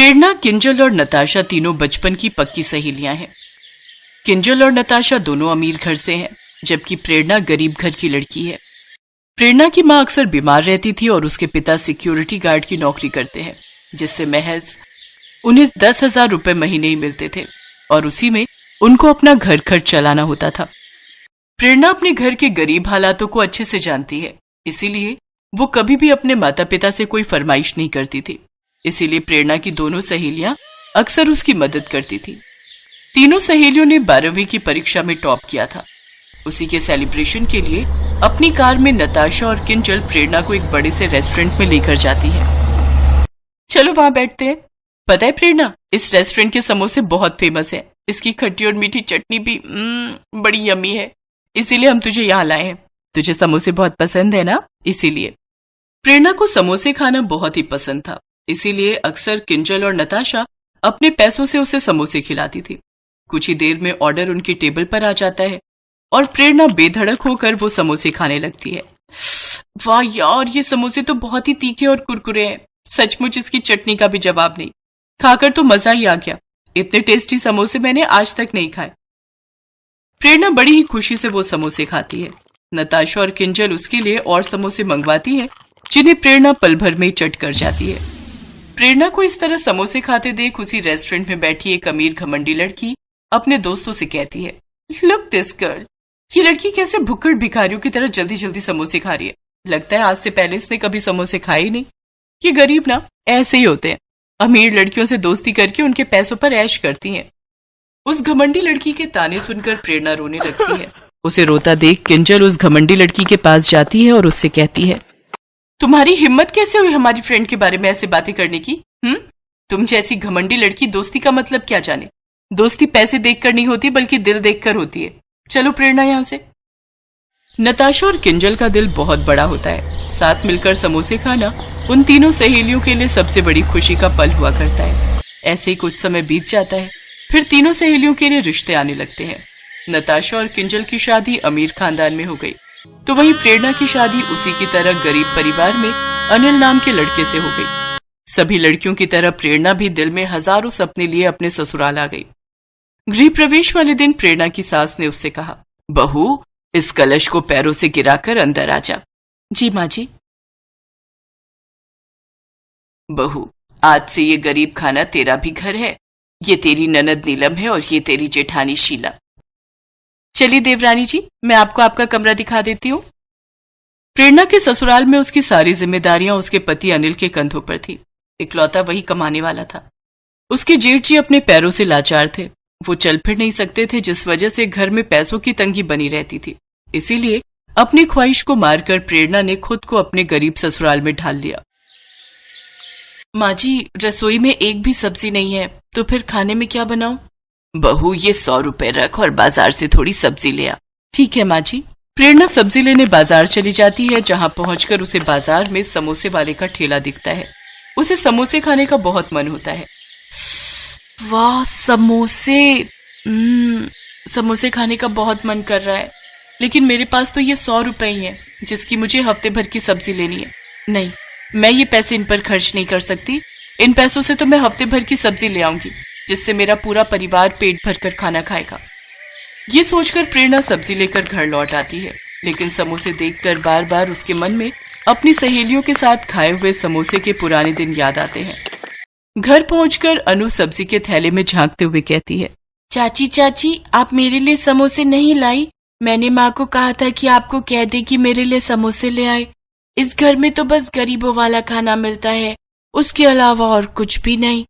प्रेरणा, किंजल और नताशा तीनों बचपन की पक्की सहेलियां हैं। किंजल और नताशा दोनों अमीर घर से हैं, जबकि प्रेरणा गरीब घर की लड़की है। प्रेरणा की मां अक्सर बीमार रहती थी और उसके पिता सिक्योरिटी गार्ड की नौकरी करते हैं, जिससे महज उन्हें 10,000 रुपए महीने ही मिलते थे और उसी में उनको अपना घर खर्च चलाना होता था। प्रेरणा अपने घर के गरीब हालातों को अच्छे से जानती है, इसीलिए वो कभी भी अपने माता पिता से कोई फरमाइश नहीं करती थी। इसीलिए प्रेरणा की दोनों सहेलियां अक्सर उसकी मदद करती थी। तीनों सहेलियों ने 12वीं की परीक्षा में टॉप किया था। उसी के सेलिब्रेशन के लिए अपनी कार में नताशा और किंजल प्रेरणा को एक बड़े से रेस्टोरेंट में लेकर जाती है। चलो वहां बैठते हैं। पता है प्रेरणा, इस रेस्टोरेंट के समोसे बहुत फेमस है। इसकी खट्टी और मीठी चटनी भी बड़ी यमी है, इसीलिए हम तुझे यहाँ लाए हैं। तुझे समोसे बहुत पसंद है ना, इसीलिए। प्रेरणा को समोसे खाना बहुत ही पसंद था, इसीलिए अक्सर किंजल और नताशा अपने पैसों से उसे समोसे खिलाती थी। कुछ ही देर में ऑर्डर उनकी टेबल पर आ जाता है और प्रेरणा बेधड़क होकर वो समोसे खाने लगती है। वाह यार, ये समोसे तो बहुत ही तीखे और कुरकुरे हैं। सचमुच इसकी चटनी का भी जवाब नहीं। खाकर तो मजा ही आ गया। इतने टेस्टी समोसे मैंने आज तक नहीं खाए। प्रेरणा बड़ी ही खुशी से वो समोसे खाती है। नताशा और किंजल उसके लिए और समोसे मंगवाती है, जिन्हें प्रेरणा पल भर में चट कर जाती है। प्रेरणा को इस तरह समोसे खाते देख उसी रेस्टोरेंट में बैठी एक अमीर घमंडी लड़की अपने दोस्तों से कहती है, लुक दिस गर्ल, ये लड़की कैसे भुक्कड़ भिखारियों की तरह जल्दी जल्दी समोसे खा रही है। लगता है आज से पहले इसने कभी समोसे खाए ही नहीं। ये गरीब ना ऐसे ही होते हैं, अमीर लड़कियों से दोस्ती करके उनके पैसों पर ऐश करती हैं। उस घमंडी लड़की के ताने सुनकर प्रेरणा रोने लगती है। उसे रोता देख किंजल उस घमंडी लड़की के पास जाती है और उससे कहती है, तुम्हारी हिम्मत कैसे हुई हमारी फ्रेंड के बारे में ऐसे बातें करने की? तुम जैसी घमंडी लड़की दोस्ती का मतलब क्या जाने। दोस्ती पैसे देखकर नहीं होती, बल्कि दिल देखकर होती है। चलो प्रेरणा यहाँ से। नताशा और किंजल का दिल बहुत बड़ा होता है। साथ मिलकर समोसे खाना उन तीनों सहेलियों के लिए सबसे बड़ी खुशी का पल हुआ करता है। ऐसे ही कुछ समय बीत जाता है, फिर तीनों सहेलियों के लिए रिश्ते आने लगते हैं। नताशा और किंजल की शादी अमीर खानदान में हो गई, तो वहीं प्रेरणा की शादी उसी की तरह गरीब परिवार में अनिल नाम के लड़के से हो गई। सभी लड़कियों की तरह प्रेरणा भी दिल में हजारों सपने लिए अपने ससुराल आ गई। गृह प्रवेश वाले दिन प्रेरणा की सास ने उससे कहा, बहू, इस कलश को पैरों से गिराकर अंदर आ जा। जी माँ जी। बहू, आज से ये गरीब खाना तेरा भी घर है। ये तेरी ननद नीलम है और ये तेरी जेठानी शीला। चलिए देवरानी जी, मैं आपको आपका कमरा दिखा देती हूँ। प्रेरणा के ससुराल में उसकी सारी जिम्मेदारियां उसके पति अनिल के कंधों पर थी। इकलौता वही कमाने वाला था। उसके जेठ जी अपने पैरों से लाचार थे। वो चल फिर नहीं सकते थे, जिस वजह से घर में पैसों की तंगी बनी रहती थी। इसीलिए अपनी ख्वाहिश को मारकर प्रेरणा ने खुद को अपने गरीब ससुराल में ढाल लिया। माँ जी, रसोई में एक भी सब्जी नहीं है, तो फिर खाने में क्या बनाऊं? बहू, ये 100 रुपए रख और बाजार से थोड़ी सब्जी ले आ। ठीक है माँ जी। प्रेरणा सब्जी लेने बाजार चली जाती है, जहाँ पहुंचकर उसे बाजार में समोसे वाले का ठेला दिखता है। उसे समोसे खाने का बहुत मन होता है। वाह, समोसे! समोसे खाने का बहुत मन कर रहा है, लेकिन मेरे पास तो ये 100 रुपए ही है, जिसकी मुझे हफ्ते भर की सब्जी लेनी है। नहीं, मैं ये पैसे इन पर खर्च नहीं कर सकती। इन पैसों से तो मैं हफ्ते भर की सब्जी ले आऊंगी, जिससे मेरा पूरा परिवार पेट भरकर खाना खाएगा। ये सोचकर प्रेरणा सब्जी लेकर घर लौट आती है, लेकिन समोसे देखकर बार बार उसके मन में अपनी सहेलियों के साथ खाए हुए समोसे के पुराने दिन याद आते हैं। घर पहुंचकर अनु सब्जी के थैले में झांकते हुए कहती है, चाची चाची, आप मेरे लिए समोसे नहीं लाई? मैंने माँ को कहा था कि आपको कह दे कि मेरे लिए समोसे ले आए। इस घर में तो बस गरीबों वाला खाना मिलता है, उसके अलावा और कुछ भी नहीं।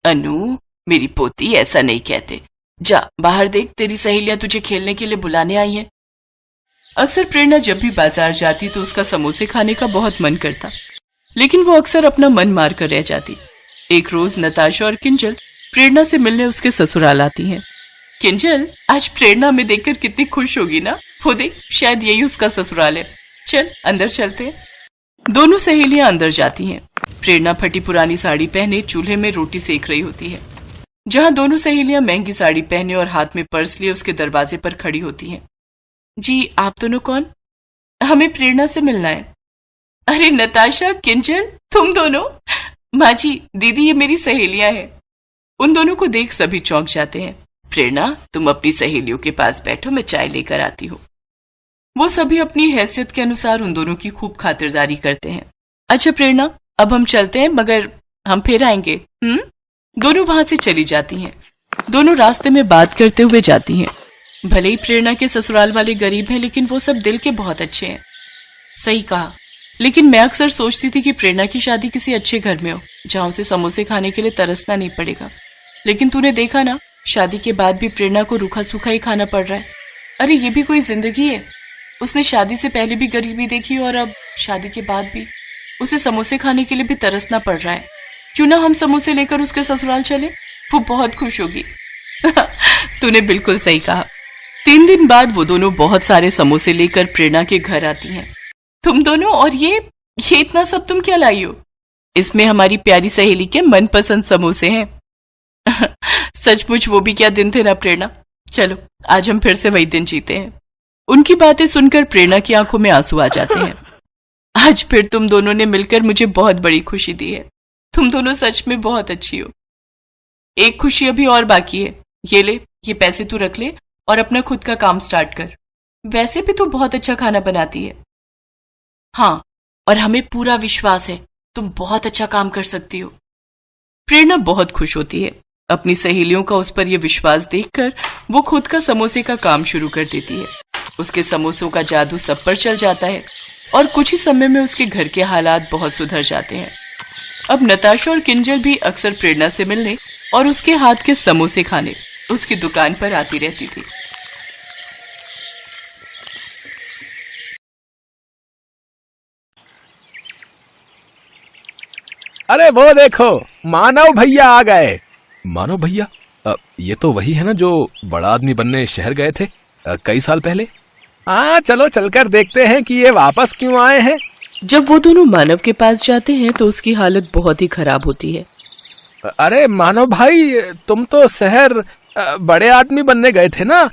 अनु, मेरी पोती, ऐसा नहीं कहते। जा बाहर देख, तेरी सहेलियां तुझे खेलने के लिए बुलाने आई हैं। अक्सर प्रेरणा जब भी बाजार जाती तो उसका समोसे खाने का बहुत मन करता, लेकिन वो अक्सर अपना मन मार कर रह जाती। एक रोज नताशा और किंजल प्रेरणा से मिलने उसके ससुराल आती हैं। किंजल, आज प्रेरणा में देखकर कितनी खुश होगी ना। वो देख, शायद यही उसका ससुराल है। चल अंदर चलते हैं। दोनों सहेलियां अंदर जाती हैं। प्रेरणा फटी पुरानी साड़ी पहने चूल्हे में रोटी सेक रही होती है, जहां दोनों सहेलियां महंगी साड़ी पहने और हाथ में पर्स लिए उसके दरवाजे पर खड़ी होती हैं। जी, आप दोनों कौन? हमें प्रेरणा से मिलना है। अरे नताशा, किंजल, तुम दोनों माँ जी, दीदी, ये मेरी सहेलियां हैं। उन दोनों को देख सभी चौंक जाते हैं। प्रेरणा, तुम अपनी सहेलियों के पास बैठो, मैं चाय लेकर आती हूँ। वो सभी अपनी हैसियत के अनुसार उन दोनों की खूब खातिरदारी करते हैं। अच्छा प्रेरणा, अब हम चलते हैं, मगर हम फिर आएंगे। दोनों वहां से चली जाती हैं। दोनों रास्ते में बात करते हुए जाती हैं। भले ही प्रेरणा के ससुराल वाले गरीब हैं, लेकिन वो सब दिल के बहुत अच्छे हैं। सही कहा, लेकिन मैं अक्सर सोचती थी कि प्रेरणा की शादी किसी अच्छे घर में हो, जहां उसे समोसे खाने के लिए तरसना नहीं पड़ेगा। लेकिन तूने देखा ना, शादी के बाद भी प्रेरणा को रूखा सूखा ही खाना पड़ रहा है। अरे ये भी कोई जिंदगी है? उसने शादी से पहले भी गरीबी देखी और अब शादी के बाद भी उसे समोसे खाने के लिए भी तरसना पड़ रहा है। क्यों ना हम समोसे लेकर उसके ससुराल चले, वो बहुत खुश होगी। तूने बिल्कुल सही कहा। 3 दिन बाद वो दोनों बहुत सारे समोसे लेकर प्रेरणा के घर आती हैं। तुम दोनों, और ये इतना सब तुम क्या लाई हो? इसमें हमारी प्यारी सहेली के मनपसंद समोसे हैं। सचमुच वो भी क्या दिन थे ना प्रेरणा। चलो आज हम फिर से वही दिन जीते हैं। उनकी बातें सुनकर प्रेरणा की आंखों में आंसू आ जाते हैं। आज फिर तुम दोनों ने मिलकर मुझे बहुत बड़ी खुशी दी है। तुम दोनों सच में बहुत अच्छी हो। एक खुशी अभी और बाकी है। ये ले, ये पैसे तू रख ले और अपना खुद का काम स्टार्ट कर। वैसे भी तू बहुत अच्छा खाना बनाती है। हाँ, और हमें पूरा विश्वास है तुम बहुत अच्छा काम कर सकती हो। प्रेरणा बहुत खुश होती है। अपनी सहेलियों का उस पर यह विश्वास देखकर वो खुद का समोसे का काम शुरू कर देती है। उसके समोसों का जादू सब पर चल जाता है और कुछ ही समय में उसके घर के हालात बहुत सुधर जाते हैं। अब नताशा और किंजल भी अक्सर प्रेरणा से मिलने और उसके हाथ के समोसे खाने उसकी दुकान पर आती रहती थी। अरे वो देखो, मानव भैया आ गए। मानव भैया? ये तो वही है ना जो बड़ा आदमी बनने शहर गए थे कई साल पहले। हाँ, चलो चलकर देखते हैं कि ये वापस क्यों आए हैं। जब वो दोनों मानव के पास जाते हैं तो उसकी हालत बहुत ही खराब होती है। अरे मानव भाई, तुम तो शहर बड़े आदमी बनने गए थे ना,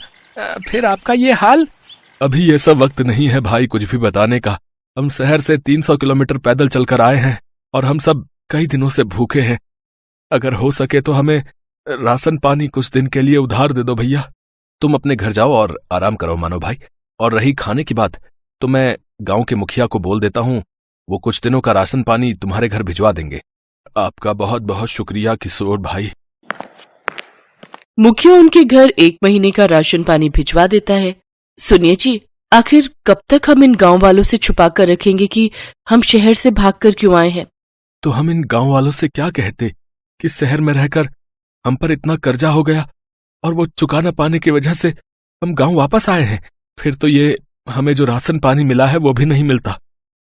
फिर आपका ये हाल? अभी ये सब वक्त नहीं है भाई कुछ भी बताने का। हम शहर से 300 किलोमीटर पैदल चलकर आए हैं और हम सब कई दिनों से भूखे हैं। अगर हो सके तो हमें राशन पानी कुछ दिन के लिए उधार दे दो भैया। तुम अपने घर जाओ और आराम करो मानव भाई। और रही खाने की बात, तो मैं गांव के मुखिया को बोल देता हूँ, वो कुछ दिनों का राशन पानी तुम्हारे घर भिजवा देंगे। आपका बहुत बहुत शुक्रिया किशोर भाई। मुखिया उनके घर 1 महीने का राशन पानी भिजवा देता है। सुनिए जी, आखिर कब तक हम इन गांव वालों से छुपा कर रखेंगे कि हम शहर से भागकर क्यों आए हैं? तो हम इन गांव वालों से क्या कहते कि शहर में रहकर हम पर इतना कर्जा हो गया और वो चुका न पाने की वजह से हम गांव वापस आए हैं। फिर तो ये हमें जो राशन पानी मिला है वो भी नहीं मिलता।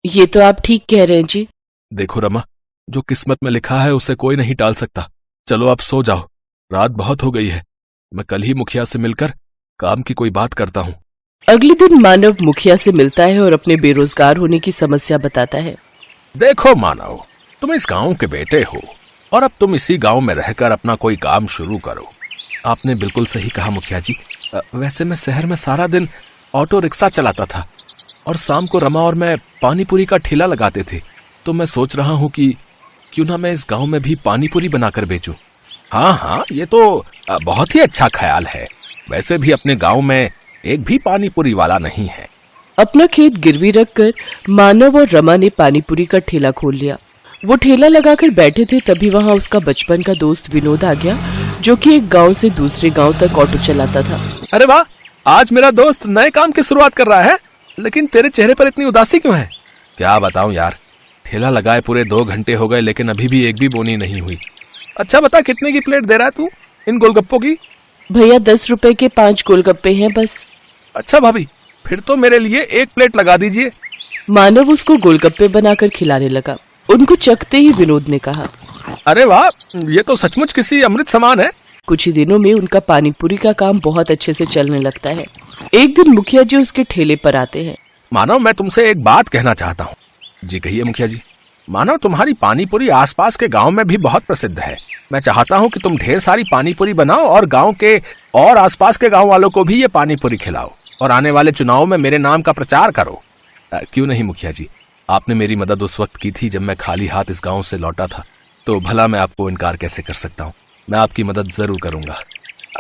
ये तो आप ठीक कह रहे हैं जी। देखो रमा, जो किस्मत में लिखा है उसे कोई नहीं टाल सकता। चलो अब सो जाओ, रात बहुत हो गई है। मैं कल ही मुखिया से मिलकर काम की कोई बात करता हूँ। अगले दिन मानव मुखिया से मिलता है और अपने बेरोजगार होने की समस्या बताता है। देखो मानव, तुम इस गांव के बेटे हो और अब तुम इसी गांव में रहकर अपना कोई काम शुरू करो। आपने बिल्कुल सही कहा मुखिया जी। वैसे मैं शहर में सारा दिन ऑटो रिक्शा चलाता था और शाम को रमा और मैं पानी पूरी का ठेला लगाते थे। तो मैं सोच रहा हूँ कि क्यों ना मैं इस गांव में भी पानी पूरी बनाकर बेचूं। हाँ हाँ, ये तो बहुत ही अच्छा ख्याल है। वैसे भी अपने गांव में एक भी पानी पूरी वाला नहीं है। अपना खेत गिरवी रखकर मानव और रमा ने पानीपुरी का ठेला खोल लिया। वो ठेला लगाकर बैठे थे, तभी वहाँ उसका बचपन का दोस्त विनोद आ गया, जो कि एक गांव से दूसरे गांव तक ऑटो चलाता था। अरे वाह, आज मेरा दोस्त नए काम की शुरुआत कर रहा है, लेकिन तेरे चेहरे पर इतनी उदासी क्यों है? क्या बताऊं यार, ठेला लगाए पूरे 2 घंटे हो गए लेकिन अभी भी एक भी बोनी नहीं हुई। अच्छा बता, कितने की प्लेट दे रहा है तू इन गोलगप्पों की? भैया 10 रुपए के 5 गोलगप्पे हैं बस। अच्छा भाभी, फिर तो मेरे लिए 1 प्लेट लगा दीजिए। मानव उसको गोलगप्पे बनाकर खिलाने लगा। उनको चखते ही विनोद ने कहा, अरे वाह, ये तो सचमुच किसी अमृत समान है। कुछ ही दिनों में उनका पानीपुरी का काम बहुत अच्छे से चलने लगता है। एक दिन मुखिया जी उसके ठेले पर आते हैं। मानव, मैं तुमसे एक बात कहना चाहता हूँ। जी कहिए मुखिया जी। मानव, तुम्हारी पानीपुरी आसपास के गांव में भी बहुत प्रसिद्ध है। मैं चाहता हूँ कि तुम ढेर सारी पानीपुरी बनाओ और गांव के और आसपास के गांव वालों को भी ये पानीपुरी खिलाओ और आने वाले चुनाव में मेरे नाम का प्रचार करो। क्यों नहीं मुखिया जी, आपने मेरी मदद उस वक्त की थी जब मैं खाली हाथ इस गांव से लौटा था। तो भला मैं आपको इनकार कैसे कर सकता हूँ। मैं आपकी मदद जरूर करूंगा।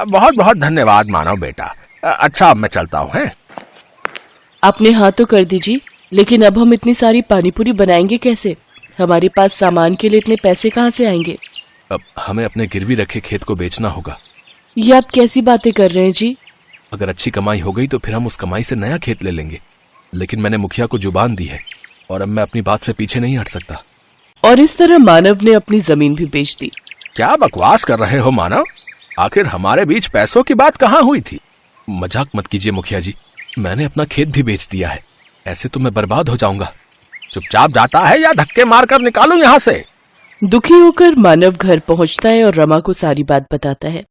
बहुत बहुत धन्यवाद मानव बेटा। अच्छा अब मैं चलता हूँ। हैं आपने हाँ तो कर दीजिए, लेकिन अब हम इतनी सारी पानीपुरी बनाएंगे कैसे? हमारे पास सामान के लिए इतने पैसे कहाँ से आएंगे? अब हमें अपने गिरवी रखे खेत को बेचना होगा। ये आप कैसी बातें कर रहे हैं जी? अगर अच्छी कमाई हो गई तो फिर हम उस कमाई से नया खेत ले लेंगे, लेकिन मैंने मुखिया को जुबान दी है और अब मैं अपनी बात से पीछे नहीं हट सकता। और इस तरह मानव ने अपनी जमीन भी बेच दी। क्या बकवास कर रहे हो मानव? आखिर हमारे बीच पैसों की बात कहाँ हुई थी? मजाक मत कीजिए मुखिया जी, मैंने अपना खेत भी बेच दिया है। ऐसे तो मैं बर्बाद हो जाऊंगा। चुपचाप जाता है या धक्के मारकर निकालूं यहाँ से? दुखी होकर मानव घर पहुंचता है और रमा को सारी बात बताता है।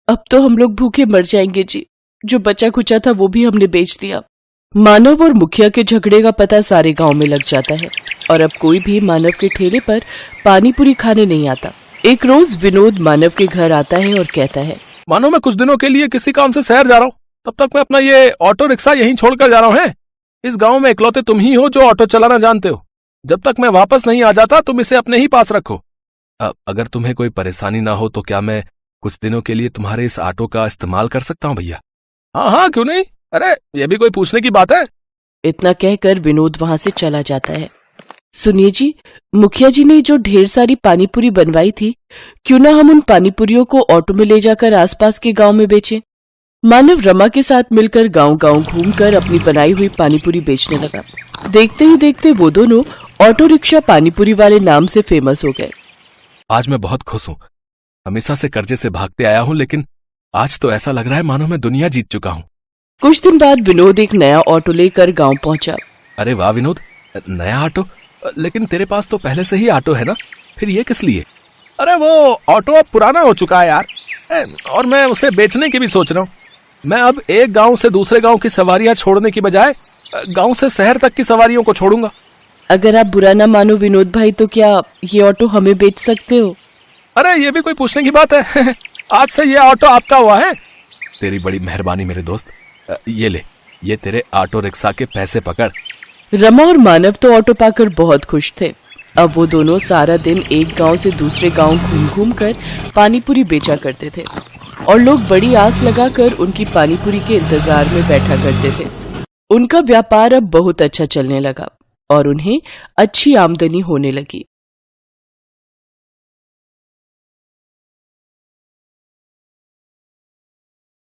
अब तो हम लोग भूखे मर जाएंगे जी, जो बचा कुचा था वो भी हमने बेच दिया। मानव और मुखिया के झगड़े का पता सारे गांव में लग जाता है और अब कोई भी मानव के ठेले पर पानीपुरी खाने नहीं आता। एक रोज विनोद मानव के घर आता है और कहता है, मानो मैं कुछ दिनों के लिए किसी काम से शहर जा रहा हूँ, तब तक मैं अपना ये ऑटो रिक्शा यहीं छोड़कर जा रहा हूँ। इस गांव में इकलौते तुम ही हो जो ऑटो चलाना जानते हो। जब तक मैं वापस नहीं आ जाता तुम इसे अपने ही पास रखो। अगर तुम्हें कोई परेशानी ना हो तो क्या मैं कुछ दिनों के लिए तुम्हारे इस ऑटो का इस्तेमाल कर सकता हूँ भैया? हाँ हाँ क्यों नहीं, अरे ये भी कोई पूछने की बात है। इतना कहकर विनोद वहां से चला जाता है। सुनिए जी, मुखिया जी ने जो ढेर सारी पानीपुरी बनवाई थी, क्यों ना हम उन पानीपुरियों को ऑटो में ले जाकर आसपास के गांव में बेचें। मानव रमा के साथ मिलकर गांव-गांव घूमकर अपनी बनाई हुई पानीपुरी बेचने लगा। देखते ही देखते वो दोनों ऑटो रिक्शा पानीपुरी वाले नाम से फेमस हो गए। आज मैं बहुत खुश हूँ। हमेशा से कर्जे से भागते आया हूँ, लेकिन आज तो ऐसा लग रहा है मानो मैं दुनिया जीत चुका हूँ। कुछ दिन बाद विनोद एक नया ऑटो लेकर गांव पहुंचा। अरे वाह विनोद, नया ऑटो? लेकिन तेरे पास तो पहले से ही ऑटो है ना, फिर ये किस लिए? अरे वो ऑटो अब पुराना हो चुका है यार, और मैं उसे बेचने की भी सोच रहा हूँ। मैं अब एक गांव से दूसरे गांव की सवारियां छोड़ने की बजाय गांव से शहर तक की सवारियों को छोड़ूंगा। अगर आप बुरा ना मानो विनोद भाई, तो क्या ये ऑटो हमें बेच सकते हो? अरे ये भी कोई पूछने की बात है? आज से ये ऑटो आपका हुआ है। तेरी बड़ी मेहरबानी मेरे दोस्त। ये ले, ये तेरे ऑटो रिक्शा के पैसे पकड़। रमा और मानव तो ऑटो पाकर बहुत खुश थे। अब वो दोनों सारा दिन एक गांव से दूसरे गांव घूम घूम कर पानीपुरी बेचा करते थे और लोग बड़ी आस लगाकर उनकी पानीपुरी के इंतजार में बैठा करते थे। उनका व्यापार अब बहुत अच्छा चलने लगा और उन्हें अच्छी आमदनी होने लगी।